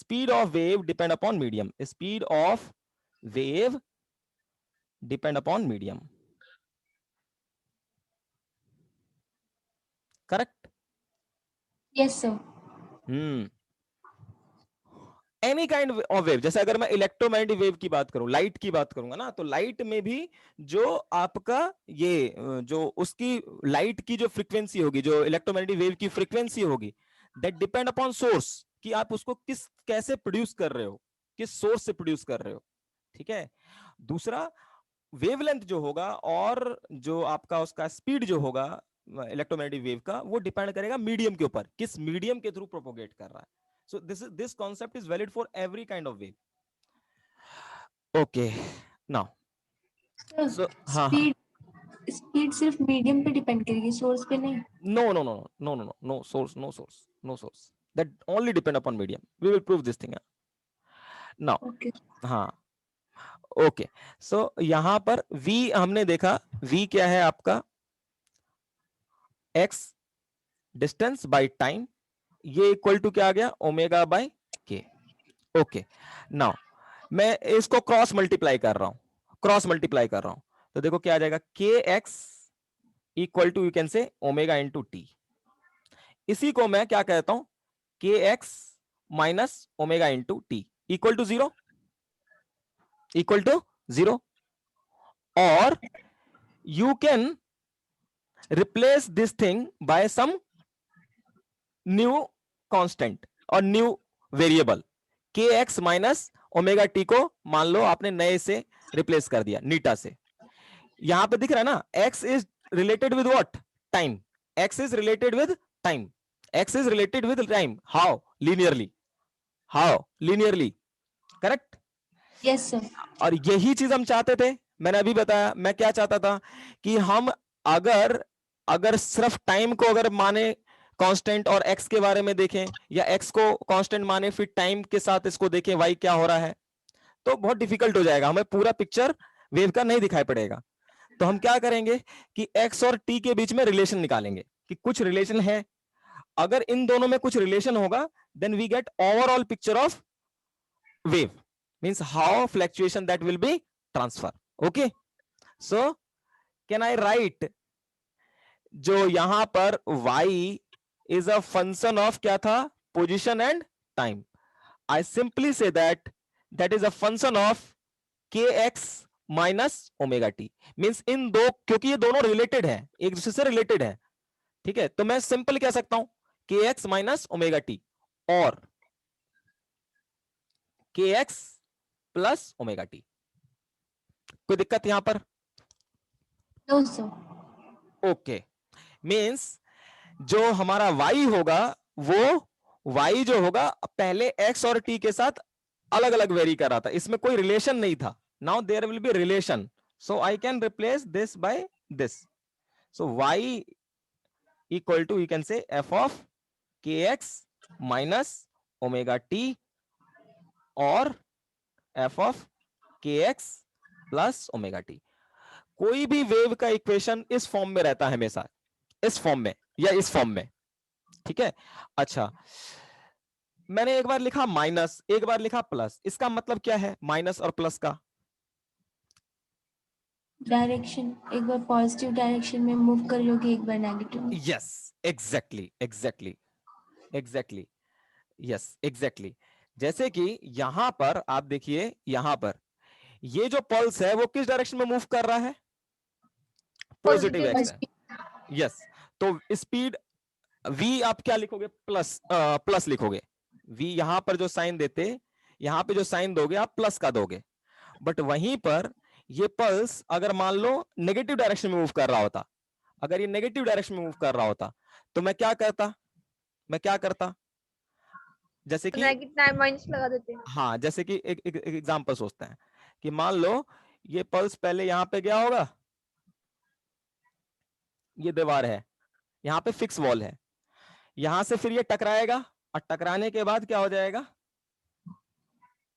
speed of wave depend upon medium, speed of wave depend upon medium. Correct? Yes, sir. Any kind of wave, जैसे अगर मैं electromagnetic wave की बात करूं, light की बात करूंगा ना, तो लाइट में भी जो आपका ये जो उसकी लाइट की जो फ्रीक्वेंसी होगी, जो इलेक्ट्रोमैग्नेटिक वेव की फ्रीक्वेंसी होगी, दैट डिपेंड अपॉन सोर्स, कि आप उसको कैसे प्रोड्यूस कर रहे हो, किस सोर्स से प्रोड्यूस कर रहे हो। ठीक है। दूसरा, वेवलेंथ जो होगा और जो आपका उसका स्पीड जो होगा इलेक्ट्रोमैग्नेटिक वेव का, वो डिपेंड करेगा मीडियम के ऊपर, किस मीडियम के थ्रू प्रोपोगेट कर रहा है। So this concept is valid for every kind of wave. Okay, now Sir, so हाँ speed सिर्फ medium पे depend करेगी, source पे नहीं. no source, that only depend upon medium. We will prove this thing now. Okay. हाँ okay, so यहाँ पर v हमने देखा, v क्या है आपका? x distance by time, ये इक्वल टू क्या आ गया? ओमेगा बाय के। ओके, नाउ मैं इसको क्रॉस मल्टीप्लाई कर रहा हूं, तो देखो क्या आ जाएगा? K X equal to, you can say omega into T. इसी को मैं क्या कहता हूं? K X minus omega into T equal to zero, और you can replace this thing by some new constant और new variable. K X minus omega T को मान लो आपने नए से रिप्लेस कर दिया, नीटा से। यहां पे दिख रहा है ना, x is related with what? Time. x is related with time, how? Linearly, correct? Yes, sir. और यही चीज हम चाहते थे, मैंने अभी बताया। मैं क्या चाहता था कि हम अगर सिर्फ टाइम को अगर माने कांस्टेंट और x के बारे में देखें, या x को कांस्टेंट माने फिर टाइम के साथ इसको देखें y क्या हो रहा है, तो बहुत डिफिकल्ट हो जाएगा, हमें पूरा पिक्चर वेव का नहीं दिखाई पड़ेगा। तो हम क्या करेंगे कि x और t के बीच में रिलेशन निकालेंगे कि कुछ रिलेशन है। अगर इन दोनों में कुछ रिलेशन होगा, then we get overall picture of wave, means how fluctuation that will be transfer. Okay, so can I write, जो यहां पर y is a function of क्या था? Position and time. I simply say that is a function of kx minus omega t. Means इन दो, क्योंकि ये दोनों related है, एक दूसरे से रिलेटेड है, ठीक है, तो मैं सिंपल कह सकता हूं kx minus omega t, और के एक्स प्लस ओमेगा टी। कोई दिक्कत यहां पर? No sir. ओके, मीन्स जो हमारा y होगा वो y जो होगा पहले x और t के साथ अलग अलग वेरी कर रहा था, इसमें कोई रिलेशन नहीं था. Now there will be relation, so I can replace this by this. So y equal to you can say f of kx minus omega t और f of kx plus omega T. कोई भी wave का equation इस form में रहता है हमेशा, इस फॉर्म में या इस फॉर्म में. ठीक है. अच्छा, मैंने एक बार लिखा माइनस, एक बार लिखा प्लस, इसका मतलब क्या है माइनस और प्लस का? डायरेक्शन, एक बार पॉजिटिव डायरेक्शन में मूव कर लोगे, एक बार नेगेटिव में. Yes, exactly exactly exactly, yes exactly. जैसे कि यहां पर आप देखिए, यहां पर ये जो पल्स है वो किस डायरेक्शन में मूव कर रहा है? Positive Positive. एक्स है. यस, तो स्पीड v आप क्या लिखोगे? प्लस प्लस लिखोगे. v यहां पर जो साइन देते, यहां पे जो साइन दोगे आप प्लस का दोगे. बट वहीं पर ये पल्स अगर मान लो नेगेटिव डायरेक्शन में मूव कर रहा होता, अगर ये नेगेटिव डायरेक्शन में मूव कर रहा होता तो मैं क्या करता? मैं क्या करता? जैसे कि नेगेटिव माइनस लगा देते हैं. हाँ, जैसे कि एक एग्जांपल सोचते हैं कि मान लो ये पल्स पहले यहां पे गया होगा, ये दीवार है, यहां पे फिक्स वॉल है, यहां से फिर ये टकराएगा और टकराने के बाद क्या हो जाएगा?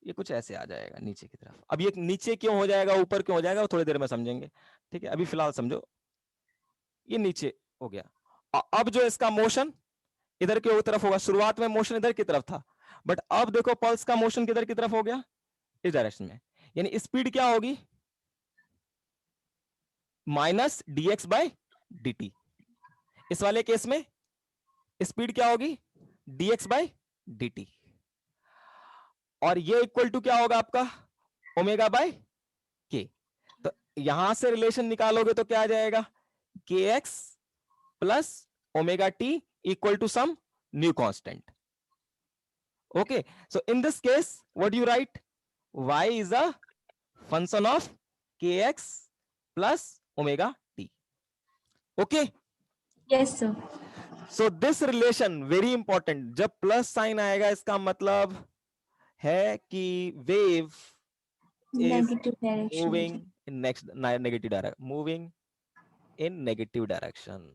ये कुछ ऐसे आ जाएगा नीचे की तरफ. अब ये नीचे क्यों हो जाएगा, ऊपर क्यों हो जाएगा, वो थोड़ी देर में समझेंगे. ठीक है, अभी फिलहाल समझो, ये नीचे हो गया. अब जो इसका मोशन इधर की तरफ होगा. शुरुआत में मोशन इधर की तरफ था, बट अब देखो पल्स का मोशन किधर की तरफ हो गया? इस डायरेक्शन में. यानी स्पीड क्या होगी? Minus dx by dt. इस वाले केस में स्पीड क्या होगी? dx by dt. और ये इक्वल टू क्या होगा आपका? ओमेगा बाय के. तो यहां से रिलेशन निकालोगे तो क्या आ जाएगा? K X plus omega T equal to some new constant. Okay, so in this case, what do you write? Y is a function of kx plus omega t. Okay, yes sir. so this relation very important. जब plus sign आएगा इसका मतलब है कि wave is negative direction. moving in negative direction, moving in negative direction,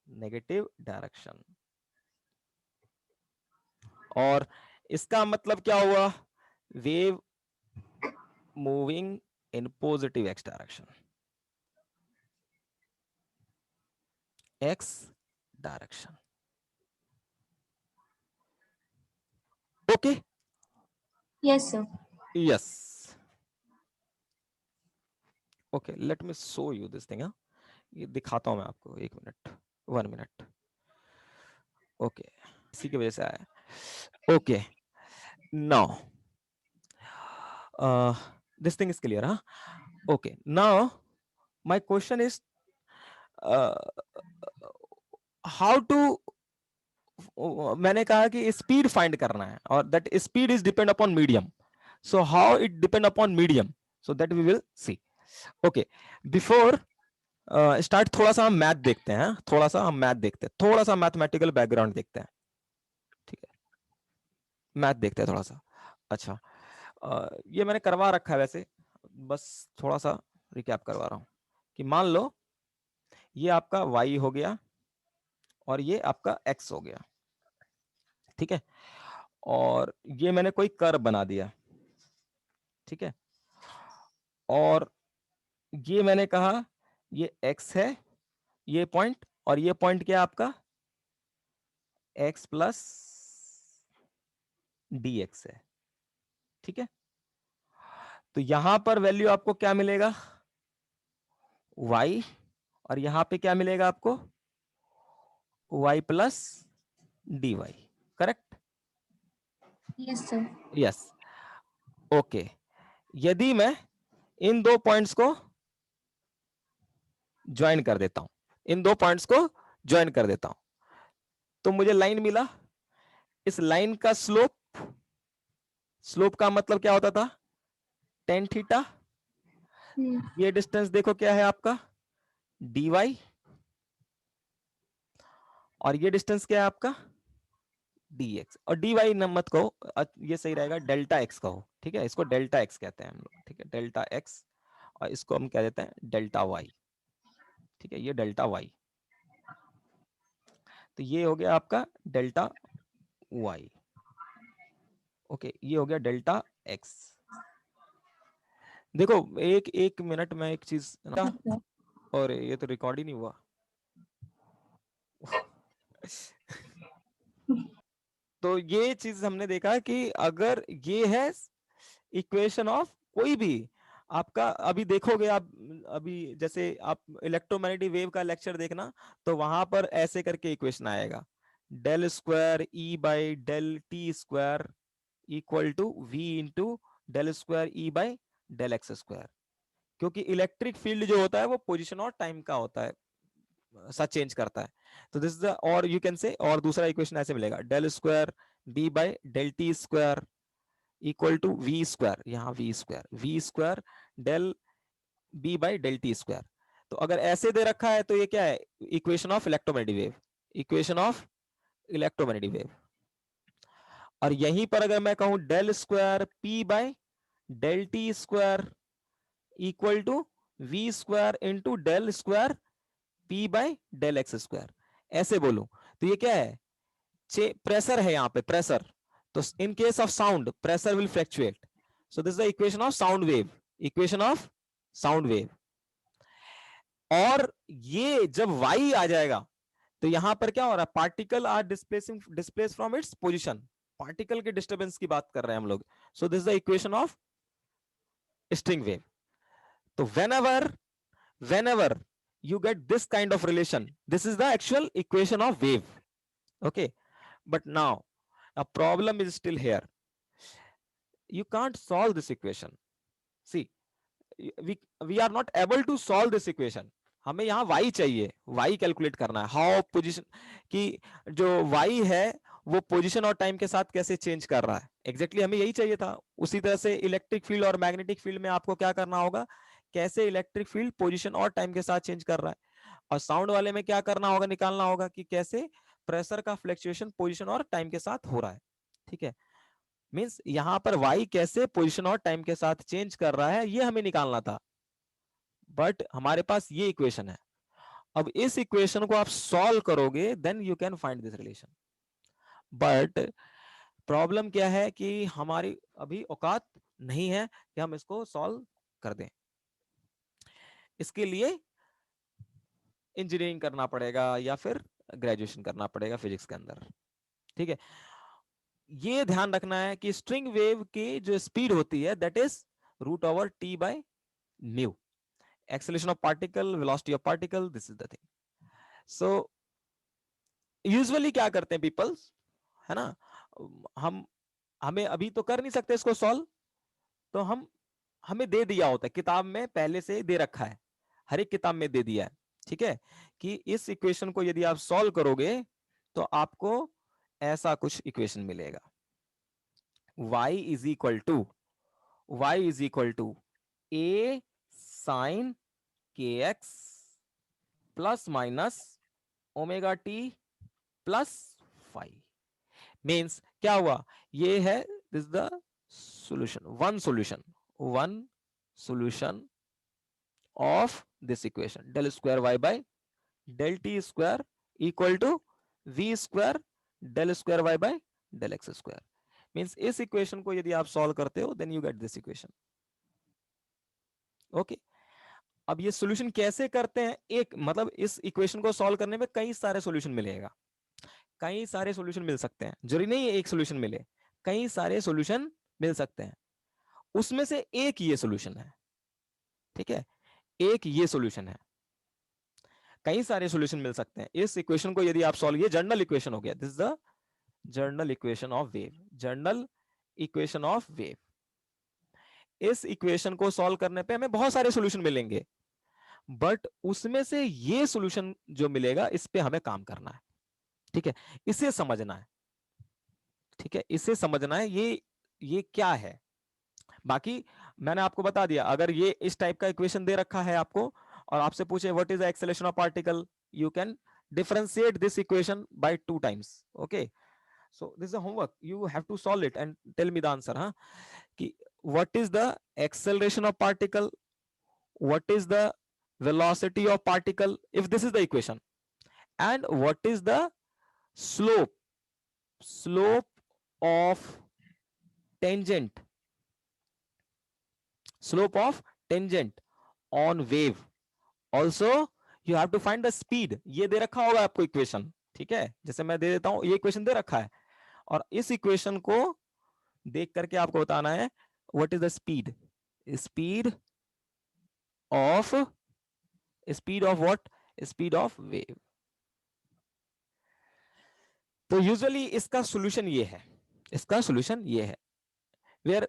negative direction. और इसका मतलब क्या हुआ? Wave moving in positive x direction, x direction. Okay, yes sir. yes, okay, let me show you this thing. ये दिखाता हूं मैं आपको, 1 मिनट, 1 मिनट. ओके, इसी की वजह से आया. Okay, now this thing is clear, huh? Okay, now my question is how to, मैंने कहा कि स्पीड फाइंड करना है और that speed is depend upon medium. So how it depend upon medium, so that we will see. Okay, before start थोड़ा सा हम math देखते हैं, थोड़ा सा हम मैथ देखते हैं, थोड़ा सा मैथमेटिकल बैकग्राउंड देखते हैं. ठीक है, मैथ देखते हैं थोड़ा सा. अच्छा, ये मैंने करवा रखा है वैसे, बस थोड़ा सा रिकैप करवा रहा हूं कि मान लो ये आपका y हो गया और ये आपका x हो गया. ठीक है, और ये मैंने कोई कर्व बना दिया. ठीक है, और ये मैंने कहा ये x है, ये पॉइंट, और ये पॉइंट क्या है आपका? x प्लस dx है. ठीक है, तो यहां पर वैल्यू आपको क्या मिलेगा? y, और यहां पे क्या मिलेगा आपको? y plus dy. Correct? Yes sir. Yes. Okay, यदि मैं इन दो पॉइंट्स को ज्वाइन कर देता हूं, इन दो पॉइंट्स को ज्वाइन कर देता हूं, तो मुझे लाइन मिला. इस लाइन का स्लोप स्लोप का मतलब क्या होता था, टेन थीटा। हम्म, ये डिस्टेंस देखो क्या है आपका, dy, और ये डिस्टेंस क्या है आपका, dx। और dy न मत कहो, ये सही रहेगा, डेल्टा x कहो, ठीक है, इसको डेल्टा x कहते हैं हम लोग, ठीक है, डेल्टा x। और इसको हम कह देते हैं डेल्टा y, ठीक है, ये डेल्टा y। तो ये हो गया आपका डेल्टा y। ओके, ये हो गया डेल्टा x। देखो एक एक मिनट में एक चीज ना, ठीक है। और ये तो रिकॉर्ड ही नहीं हुआ। तो ये चीज हमने देखा कि अगर ये है इक्वेशन ऑफ कोई भी आपका, अभी देखोगे आप, अभी जैसे आप इलेक्ट्रोमैग्नेटिक वेव का लेक्चर देखना, तो वहां पर ऐसे करके इक्वेशन आएगा, del square E by del T square equal to V into del square E by del X square. क्योंकि इलेक्ट्रिक फील्ड जो होता है वो पोजीशन और टाइम का होता है, सा चेंज करता है। तो दिस इज द, और यू कैन से, और दूसरा इक्वेशन ऐसे मिलेगा, del square B by del T square equal to V square, यहाँ V square del B by del T square. तो अगर ऐसे दे रखा है तो ये क्या है, equation of electromagnetic wave, equation of electromagnetic wave. और यहीं पर अगर मैं कहूं del square P by del T square equal to V square into del square P by del X square, ऐसे बोलूं, तो ये क्या है, प्रेशर है यहाँ पे, प्रेशर। तो in case of sound pressure will fluctuate, so this is the equation of sound wave, equation of sound wave. और ये जब y आ जाएगा तो यहां पर क्या हो रहा है, particle are displace from its position, particle के डिस्टर्बेंस की बात कर रहे हैं हम लोग। So this is the equation of string wave. तो whenever you get this kind of relation, this is the actual equation of wave. Okay, but now a problem is still here, you can't solve this equation. See, we are not able to solve this equation. हमें यहाँ y चाहिए, y calculate करना है, how position की जो y है वो position और टाइम के साथ कैसे चेंज कर रहा है, एग्जैक्टली हमें यही चाहिए था। उसी तरह से इलेक्ट्रिक फील्ड और मैग्नेटिक फील्ड में आपको क्या करना होगा, कैसे इलेक्ट्रिक फील्ड पोजीशन और टाइम के साथ चेंज कर रहा है। और साउंड वाले में क्या करना होगा, निकालना होगा कि कैसे प्रेशर का फ्लक्चुएशन पोजीशन और टाइम के साथ हो रहा है, ठीक है। मींस यहां पर y कैसे पोजीशन और टाइम के साथ चेंज कर रहा है ये हमें निकालना था, बट हमारे पास ये इक्वेशन है। अब इस इक्वेशन को आप सॉल्व करोगे then you can find this relation. But problem क्या है कि हमारी अभी औकात नहीं है कि हम इसको सॉल्व कर दें, इसके लिए इंजीनियरिंग करना पड़ेगा या फिर ग्रेजुएशन करना पड़ेगा फिजिक्स के अंदर, ठीक है। ये ध्यान रखना है कि स्ट्रिंग वेव की जो स्पीड होती है that is root over T by mu, acceleration of particle, velocity of particle, this is the thing. So usually क्या करते हैं पीपल्स, है ना, हम हमें अभी तो कर नहीं सकते इसको सॉल्व, तो हमें दे दिया होता है किताब में, पहले से दे रखा है, हर एक किताब में दे दिया है, ठीक है, कि इस इक्वेशन को यदि आप सॉल्व करोगे तो आपको ऐसा कुछ इक्वेशन मिलेगा, y is equal to a sine K X plus minus omega T plus five. Means क्या हुआ, ये है this the solution, one solution of this equation, del square y by del t square equal to v square del square y by del x square। Means इस equation को यदि आप solve करते हो then you get this equation. Okay, अब ये solution कैसे करते हैं, एक मतलब इस इक्वेशन को सॉल्व करने में कई सारे सॉल्यूशन मिलेगा, कई सारे सॉल्यूशन मिल सकते हैं, जरूरी नहीं एक सॉल्यूशन मिले, कई सारे सॉल्यूशन मिल सकते हैं, उसमें से एक ये सॉल्यूशन है, ठीक है, एक ये सॉल्यूशन है, कई सारे सॉल्यूशन मिल सकते हैं इस इक्वेशन को यदि आप सॉल्व, ये जनरल इक्वेशन हो गया, this is the general equation of wave, general equation of wave. इस इक्वेशन को सॉल्व करने पे हमें बहुत सारे सॉल्यूशन मिलेंगे, बट उसमें से ये सॉल्यूशन जो मिलेगा इस पे हमें काम करना है, ठीक है, इसे समझना है, ठीक है, इसे समझना है, ये ये क्या है। बाकी मैंने आपको बता दिया, अगर ये इस टाइप का इक्वेशन दे रखा है आपको और आपसे पूछे what is the acceleration of particle, you can differentiate this equation by 2 times. Okay, so this is a homework, you have to solve it and tell me the answer, huh? कि what is the acceleration of particle, what is the velocity of particle if this is the equation, and what is the slope of tangent, slope of tangent on wave. Also you have to find the speed. ये दे रखा होगा आपको equation, ठीक है, जैसे मैं दे देता हूं, ये इक्वेशन दे रखा है और इस इक्वेशन को देख करके आपको बताना है what is the speed, speed of, speed of what, speed of wave. तो यूजुअली इसका सॉल्यूशन ये है, इसका सॉल्यूशन ये है, where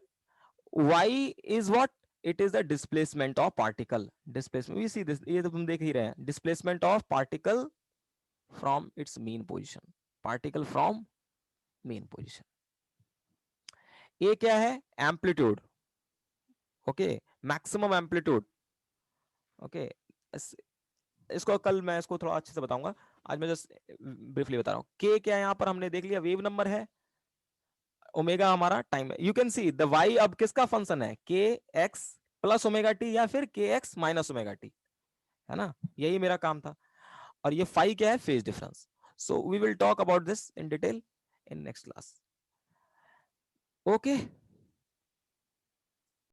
y is what, it is the displacement of particle, displacement, we see this, ये तो हम देख ही रहे हैं, displacement of particle from its mean position, particle from mean position। ये क्या है, amplitude, okay, maximum amplitude, okay. इसको कल मैं इसको थोड़ा अच्छे से बताऊंगा, आज मैं जस्ट ब्रीफली बता रहा हूं। के क्या है, यहां पर हमने देख लिया वेव नंबर है, ओमेगा हमारा टाइम है। You can see the y अब किसका फंक्शन है, के एक्स प्लस ओमेगा टी या फिर के एक्स माइनस ओमेगा टी, है ना, यही मेरा काम था। और ये फाई क्या है, phase difference. So we will talk about this in detail in next class. Okay.